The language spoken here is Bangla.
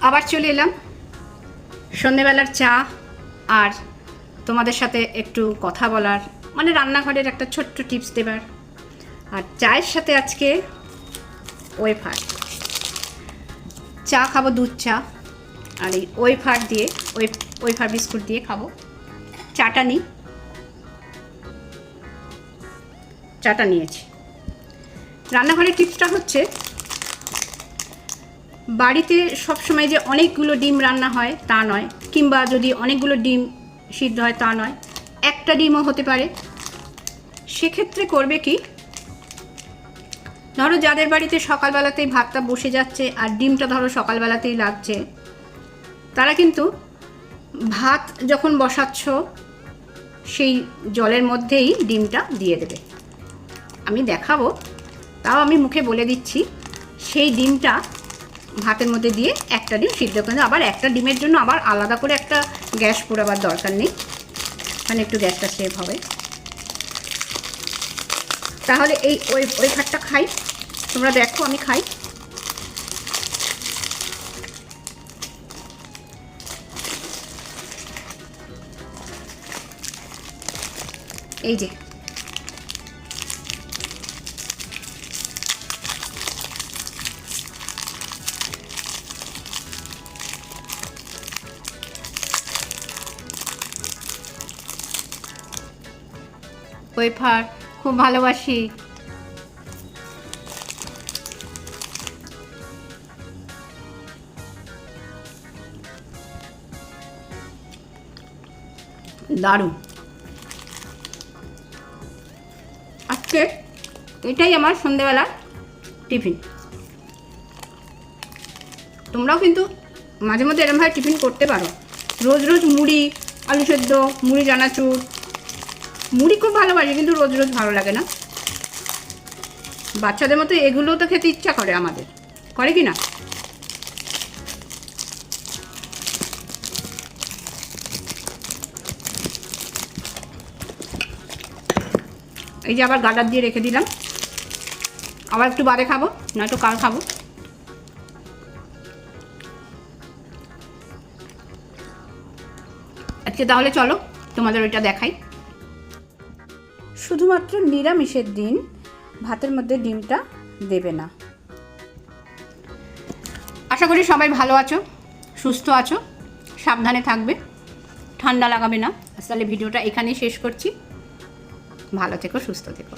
আবার চলে এলাম সন্ধ্যেবেলার চা আর তোমাদের সাথে একটু কথা বলার, মানে রান্নাঘরের একটা ছোট্ট টিপস দেবার। আর চায়ের সাথে আজকে ওয়েফার, চা খাবো দুধ চা, আর এই ওয়েফার দিয়ে ওয়েফার বিস্কুট দিয়ে খাবো। চাটা নিয়েছি। রান্নাঘরের টিপসটা হচ্ছে, বাড়িতে সবসময় যে অনেকগুলো ডিম রান্না হয় তা নয়, কিংবা যদি অনেকগুলো ডিম সিদ্ধ হয় তা নয়, একটা ডিমও হতে পারে। সেক্ষেত্রে করবে কি, ধরো যাদের বাড়িতে সকালবেলাতেই ভাতটা বসে যাচ্ছে আর ডিমটা ধরো সকালবেলাতেই লাগছে, তারা কিন্তু ভাত যখন বসাচ্ছ সেই জলের মধ্যেই ডিমটা দিয়ে দেবে। আমি দেখাবো, তাও আমি মুখে বলে দিচ্ছি। সেই ডিমটা ভাতের মধ্যে দিয়ে একটা ডিম সিদ্ধ করে, আবার একটা ডিমের জন্য আবার আলাদা করে একটা গ্যাস পোড়াবার দরকার নেই, মানে একটু গ্যাসটা সেভ হবে। তাহলে ওই ভাতটা খাই, তোমরা দেখো আমি খাই। এই যে ওয়েফার খুব ভালোবাসি। দারুণ। আজকে এটাই আমার সন্ধ্যেবেলার টিফিন। তোমরাও কিন্তু মাঝে মধ্যে এরমভাবে টিফিন করতে পারো। রোজ রোজ মুড়ি, আলু সেদ্ধ, মুড়ি চানাচুর, মুড়ি খুব ভালোবাসি, কিন্তু রোজ রোজ ভালো লাগে না। বাচ্চাদের মতো এগুলোও তো খেতে ইচ্ছা করে আমাদের, করে কি না? এই যে আবার গাডার দিয়ে রেখে দিলাম, আবার একটু বাদে খাবো, নয়তো কাল খাবো। আজকে তাহলে চলো তোমাদের ওইটা দেখাই। শুধুমাত্র নিরামিষের দিন ভাতের মধ্যে ডিমটা দেবে না। আশা করি সবাই ভালো আছো, সুস্থ আছো, সাবধানে থাকবে, ঠান্ডা লাগাবে না। তাহলে ভিডিওটা এখানেই শেষ করছি। ভালো থেকো, সুস্থ থেকো।